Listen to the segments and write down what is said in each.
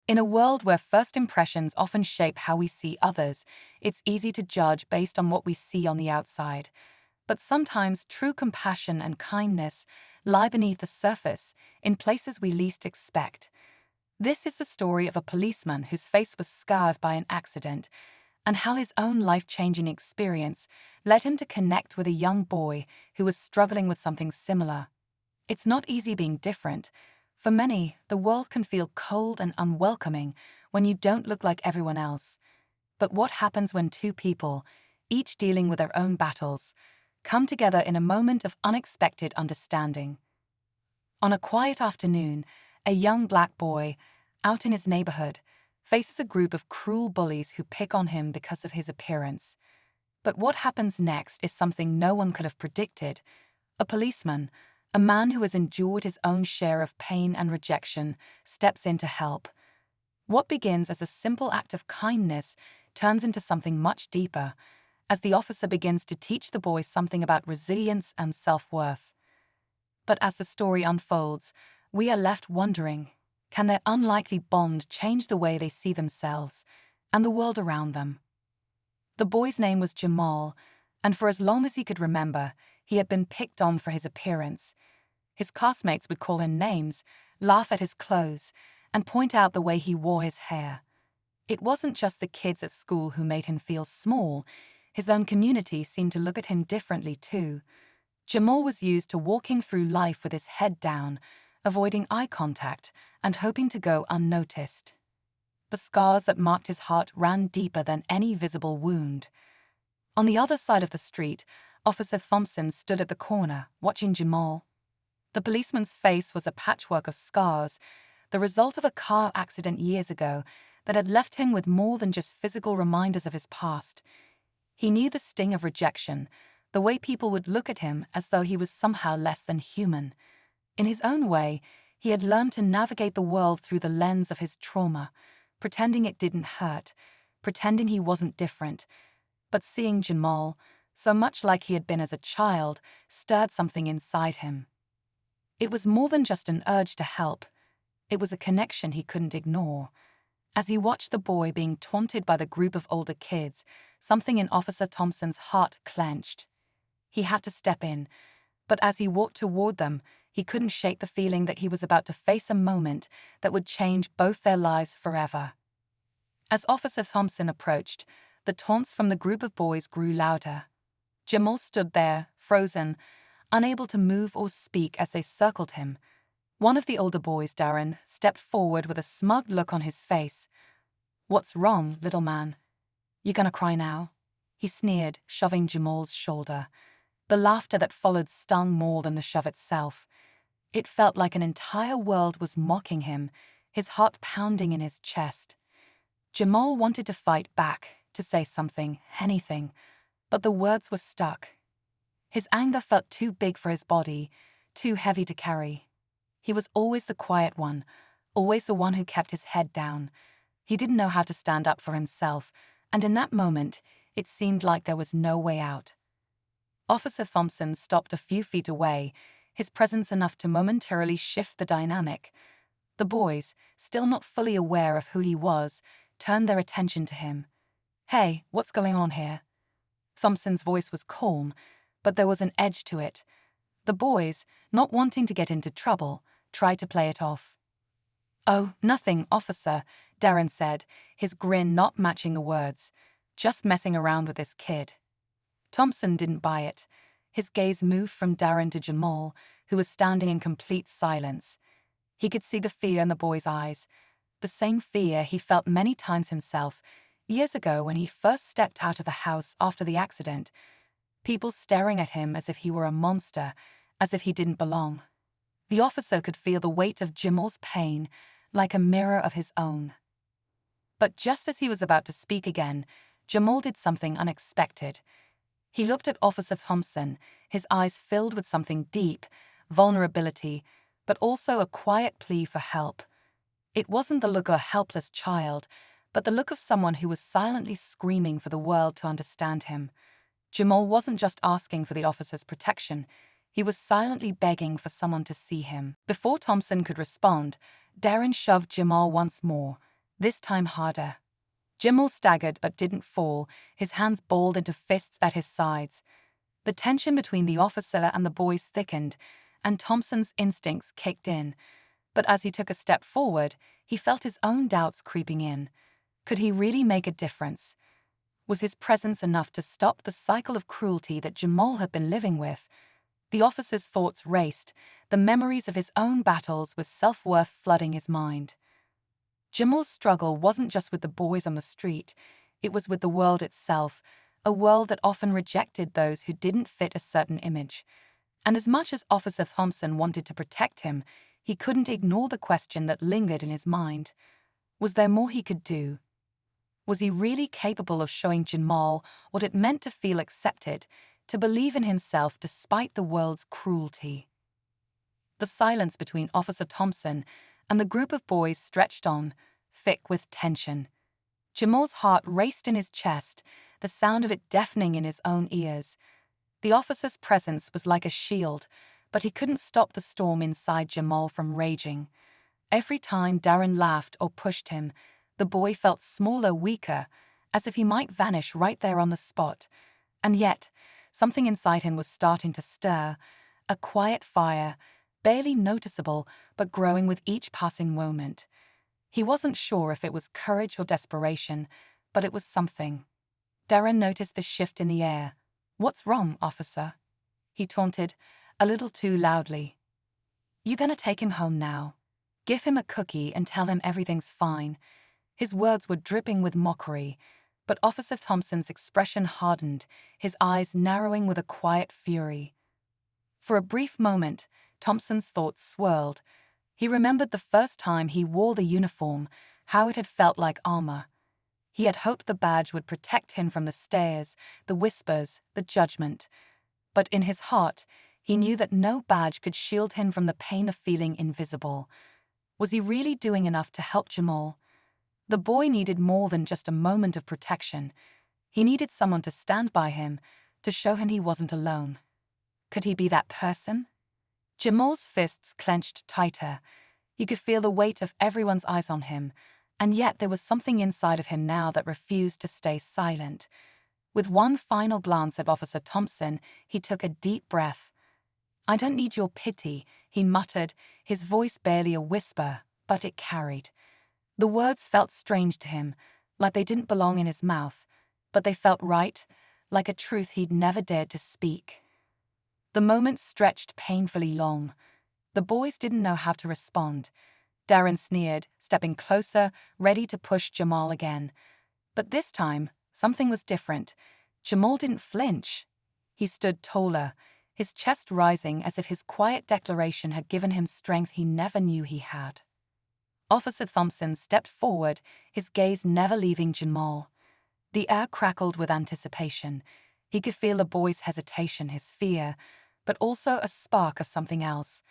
In a world where first impressions often shape how we see others, it's easy to judge based on what we see on the outside. But sometimes true compassion and kindness lie beneath the surface, in places we least expect. This is the story of a policeman whose face was scarred by an accident, and how his own life-changing experience led him to connect with a young boy who was struggling with something similar. It's not easy being different. For many, the world can feel cold and unwelcoming when you don't look like everyone else. But what happens when two people, each dealing with their own battles, come together in a moment of unexpected understanding? On a quiet afternoon, a young black boy, out in his neighborhood, faces a group of cruel bullies who pick on him because of his appearance. But what happens next is something no one could have predicted. A policeman, a man who has endured his own share of pain and rejection, steps in to help. What begins as a simple act of kindness turns into something much deeper, as the officer begins to teach the boy something about resilience and self-worth. But as the story unfolds, we are left wondering, can their unlikely bond change the way they see themselves and the world around them? The boy's name was Jamal, and for as long as he could remember, he had been picked on for his appearance. His classmates would call him names, laugh at his clothes, and point out the way he wore his hair. It wasn't just the kids at school who made him feel small. His own community seemed to look at him differently too. Jamal was used to walking through life with his head down, avoiding eye contact and hoping to go unnoticed. The scars that marked his heart ran deeper than any visible wound. On the other side of the street, Officer Thompson stood at the corner, watching Jamal. The policeman's face was a patchwork of scars, the result of a car accident years ago that had left him with more than just physical reminders of his past. He knew the sting of rejection, the way people would look at him as though he was somehow less than human. In his own way, he had learned to navigate the world through the lens of his trauma, pretending it didn't hurt, pretending he wasn't different. But seeing Jamal, so much like he had been as a child, stirred something inside him. It was more than just an urge to help. It was a connection he couldn't ignore. As he watched the boy being taunted by the group of older kids, something in Officer Thompson's heart clenched. He had to step in, but as he walked toward them, he couldn't shake the feeling that he was about to face a moment that would change both their lives forever. As Officer Thompson approached, the taunts from the group of boys grew louder. Jamal stood there, frozen, unable to move or speak as they circled him. One of the older boys, Darren, stepped forward with a smug look on his face. "What's wrong, little man? You gonna cry now?" he sneered, shoving Jamal's shoulder. The laughter that followed stung more than the shove itself. It felt like an entire world was mocking him, his heart pounding in his chest. Jamal wanted to fight back, to say something, anything, but the words were stuck. His anger felt too big for his body, too heavy to carry. He was always the quiet one, always the one who kept his head down. He didn't know how to stand up for himself, and in that moment, it seemed like there was no way out. Officer Thompson stopped a few feet away, his presence enough to momentarily shift the dynamic. The boys, still not fully aware of who he was, turned their attention to him. "Hey, what's going on here?" Thompson's voice was calm, but there was an edge to it. The boys, not wanting to get into trouble, tried to play it off. "Oh, nothing, officer," Darren said, his grin not matching the words. "Just messing around with this kid." Thompson didn't buy it. His gaze moved from Darren to Jamal, who was standing in complete silence. He could see the fear in the boy's eyes, the same fear he felt many times himself, years ago when he first stepped out of the house after the accident. People staring at him as if he were a monster, as if he didn't belong. The officer could feel the weight of Jamal's pain, like a mirror of his own. But just as he was about to speak again, Jamal did something unexpected. He looked at Officer Thompson, his eyes filled with something deep, vulnerability, but also a quiet plea for help. It wasn't the look of a helpless child, but the look of someone who was silently screaming for the world to understand him. Jamal wasn't just asking for the officer's protection, he was silently begging for someone to see him. Before Thompson could respond, Darren shoved Jamal once more, this time harder. Jamal staggered but didn't fall, his hands balled into fists at his sides. The tension between the officer and the boys thickened, and Thompson's instincts kicked in. But as he took a step forward, he felt his own doubts creeping in. Could he really make a difference? Was his presence enough to stop the cycle of cruelty that Jamal had been living with? The officer's thoughts raced, the memories of his own battles with self-worth flooding his mind. Jamal's struggle wasn't just with the boys on the street, it was with the world itself, a world that often rejected those who didn't fit a certain image. And as much as Officer Thompson wanted to protect him, he couldn't ignore the question that lingered in his mind. Was there more he could do? Was he really capable of showing Jamal what it meant to feel accepted, to believe in himself despite the world's cruelty? The silence between Officer Thompson and the group of boys stretched on, thick with tension. Jamal's heart raced in his chest, the sound of it deafening in his own ears. The officer's presence was like a shield, but he couldn't stop the storm inside Jamal from raging. Every time Darren laughed or pushed him, the boy felt smaller, weaker, as if he might vanish right there on the spot. And yet, something inside him was starting to stir, a quiet fire, barely noticeable but growing with each passing moment. He wasn't sure if it was courage or desperation, but it was something. Darren noticed the shift in the air. "What's wrong, officer?" he taunted, a little too loudly. "You gonna take him home now? Give him a cookie and tell him everything's fine." His words were dripping with mockery, but Officer Thompson's expression hardened, his eyes narrowing with a quiet fury. For a brief moment, Thompson's thoughts swirled. He remembered the first time he wore the uniform, how it had felt like armor. He had hoped the badge would protect him from the stares, the whispers, the judgment. But in his heart, he knew that no badge could shield him from the pain of feeling invisible. Was he really doing enough to help Jamal? The boy needed more than just a moment of protection. He needed someone to stand by him, to show him he wasn't alone. Could he be that person? Jamal's fists clenched tighter. He could feel the weight of everyone's eyes on him, and yet there was something inside of him now that refused to stay silent. With one final glance at Officer Thompson, he took a deep breath. "I don't need your pity," he muttered, his voice barely a whisper, but it carried. The words felt strange to him, like they didn't belong in his mouth, but they felt right, like a truth he'd never dared to speak. The moment stretched painfully long. The boys didn't know how to respond. Darren sneered, stepping closer, ready to push Jamal again. But this time, something was different. Jamal didn't flinch. He stood taller, his chest rising as if his quiet declaration had given him strength he never knew he had. Officer Thompson stepped forward, his gaze never leaving Jamal. The air crackled with anticipation. He could feel the boy's hesitation, his fear, but also a spark of something else,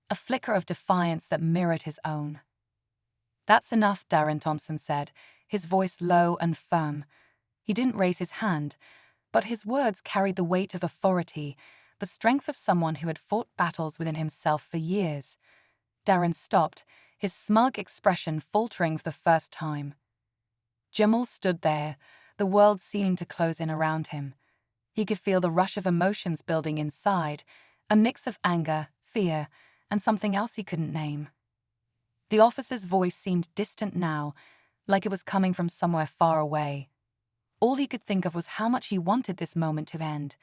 a flicker of defiance that mirrored his own. "That's enough," Darren Thompson said, his voice low and firm. He didn't raise his hand, but his words carried the weight of authority, the strength of someone who had fought battles within himself for years. Darren stopped, his smug expression faltering for the first time. Jamal stood there, the world seeming to close in around him. He could feel the rush of emotions building inside, a mix of anger, fear, and something else he couldn't name. The officer's voice seemed distant now, like it was coming from somewhere far away. All he could think of was how much he wanted this moment to end.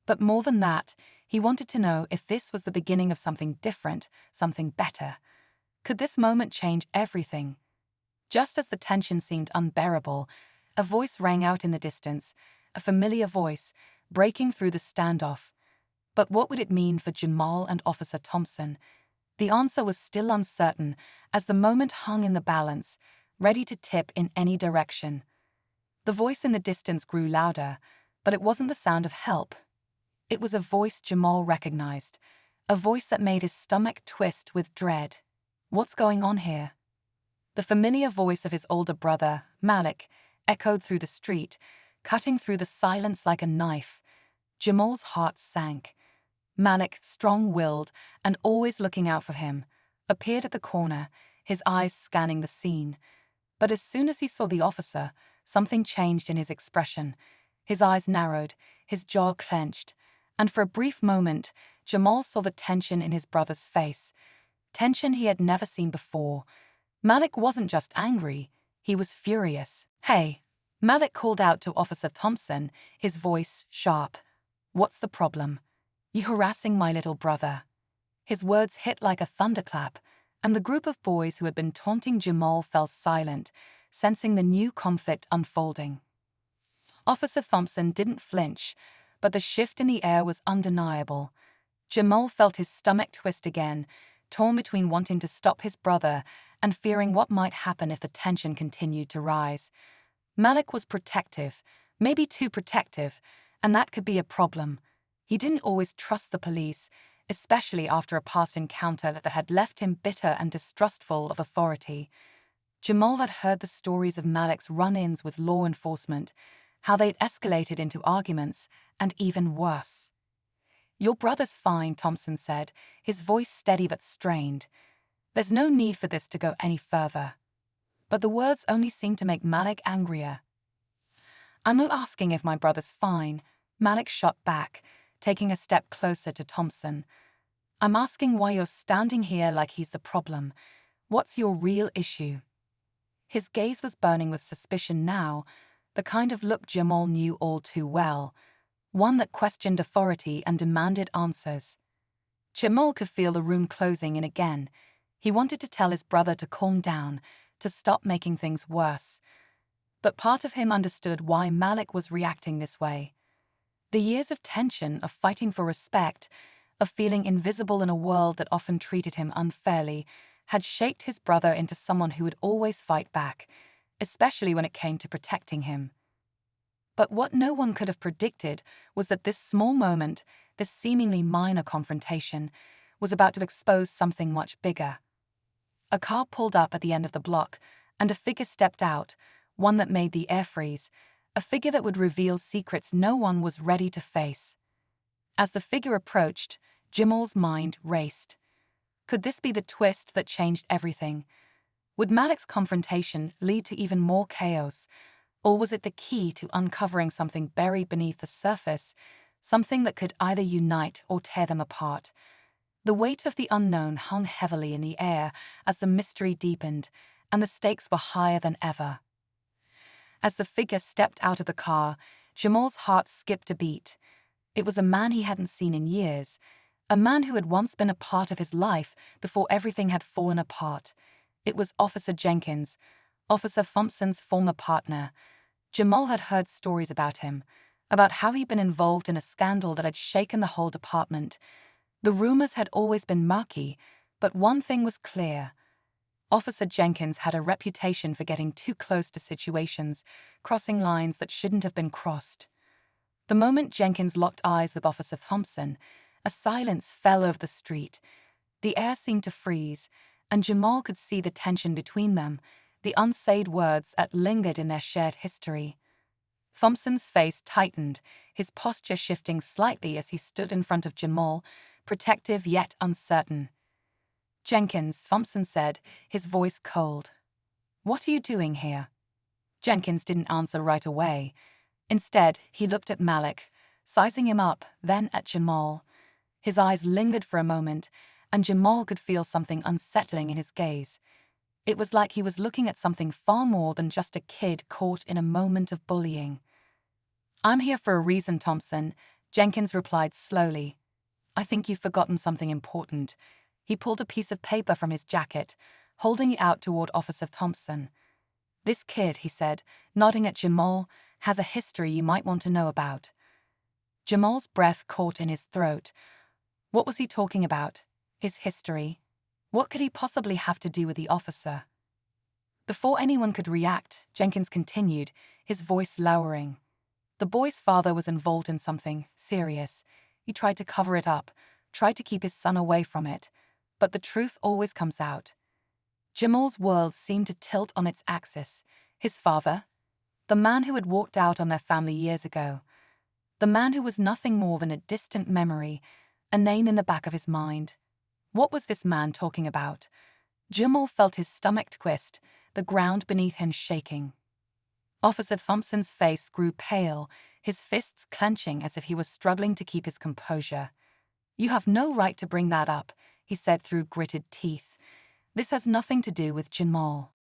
But more than that, he wanted to know if this was the beginning of something different, something better. Could this moment change everything? Just as the tension seemed unbearable, a voice rang out in the distance, a familiar voice, breaking through the standoff. But what would it mean for Jamal and Officer Thompson? The answer was still uncertain, as the moment hung in the balance, ready to tip in any direction. The voice in the distance grew louder, but it wasn't the sound of help. It was a voice Jamal recognized, a voice that made his stomach twist with dread. What's going on here? The familiar voice of his older brother, Malik, echoed through the street, cutting through the silence like a knife. Jamal's heart sank. Malik, strong-willed and always looking out for him, appeared at the corner, his eyes scanning the scene. But as soon as he saw the officer, something changed in his expression. His eyes narrowed, his jaw clenched, and for a brief moment, Jamal saw the tension in his brother's face. Tension he had never seen before. Malik wasn't just angry, he was furious. "Hey," Malik called out to Officer Thompson, his voice sharp. "What's the problem? You harassing my little brother?" His words hit like a thunderclap, and the group of boys who had been taunting Jamal fell silent, sensing the new conflict unfolding. Officer Thompson didn't flinch, but the shift in the air was undeniable. Jamal felt his stomach twist again, torn between wanting to stop his brother and fearing what might happen if the tension continued to rise. Malik was protective, maybe too protective, and that could be a problem. He didn't always trust the police, especially after a past encounter that had left him bitter and distrustful of authority. Jamal had heard the stories of Malik's run-ins with law enforcement, how they'd escalated into arguments, and even worse. "Your brother's fine," Thompson said, his voice steady but strained. "There's no need for this to go any further." But the words only seemed to make Malik angrier. "I'm not asking if my brother's fine," Malik shot back, taking a step closer to Thompson. "I'm asking why you're standing here like he's the problem. What's your real issue?" His gaze was burning with suspicion now, the kind of look Jamal knew all too well, one that questioned authority and demanded answers. Jamal could feel the room closing in again. He wanted to tell his brother to calm down, to stop making things worse. But part of him understood why Malik was reacting this way. The years of tension, of fighting for respect, of feeling invisible in a world that often treated him unfairly, had shaped his brother into someone who would always fight back, especially when it came to protecting him. But what no one could have predicted was that this small moment, this seemingly minor confrontation, was about to expose something much bigger. A car pulled up at the end of the block, and a figure stepped out, one that made the air freeze, a figure that would reveal secrets no one was ready to face. As the figure approached, Jamal's mind raced. Could this be the twist that changed everything? Would Malik's confrontation lead to even more chaos, or was it the key to uncovering something buried beneath the surface, something that could either unite or tear them apart? The weight of the unknown hung heavily in the air as the mystery deepened, and the stakes were higher than ever. As the figure stepped out of the car, Jamal's heart skipped a beat. It was a man he hadn't seen in years, a man who had once been a part of his life before everything had fallen apart. It was Officer Jenkins, Officer Thompson's former partner. Jamal had heard stories about him, about how he'd been involved in a scandal that had shaken the whole department. The rumors had always been murky, but one thing was clear. Officer Jenkins had a reputation for getting too close to situations, crossing lines that shouldn't have been crossed. The moment Jenkins locked eyes with Officer Thompson, a silence fell over the street. The air seemed to freeze, and Jamal could see the tension between them, the unsaid words that lingered in their shared history. Thompson's face tightened, his posture shifting slightly as he stood in front of Jamal, protective yet uncertain. "Jenkins," Thompson said, his voice cold. "What are you doing here?" Jenkins didn't answer right away. Instead, he looked at Malik, sizing him up, then at Jamal. His eyes lingered for a moment, and Jamal could feel something unsettling in his gaze. It was like he was looking at something far more than just a kid caught in a moment of bullying. "I'm here for a reason, Thompson," Jenkins replied slowly. "I think you've forgotten something important." He pulled a piece of paper from his jacket, holding it out toward Officer Thompson. "This kid," he said, nodding at Jamal, "has a history you might want to know about." Jamal's breath caught in his throat. What was he talking about? His history? What could he possibly have to do with the officer? Before anyone could react, Jenkins continued, his voice lowering. "The boy's father was involved in something serious. He tried to cover it up, tried to keep his son away from it. But the truth always comes out." Jamal's world seemed to tilt on its axis. His father? The man who had walked out on their family years ago. The man who was nothing more than a distant memory, a name in the back of his mind. What was this man talking about? Jamal felt his stomach twist, the ground beneath him shaking. Officer Thompson's face grew pale, his fists clenching as if he was struggling to keep his composure. "You have no right to bring that up," he said through gritted teeth. "This has nothing to do with Jamal."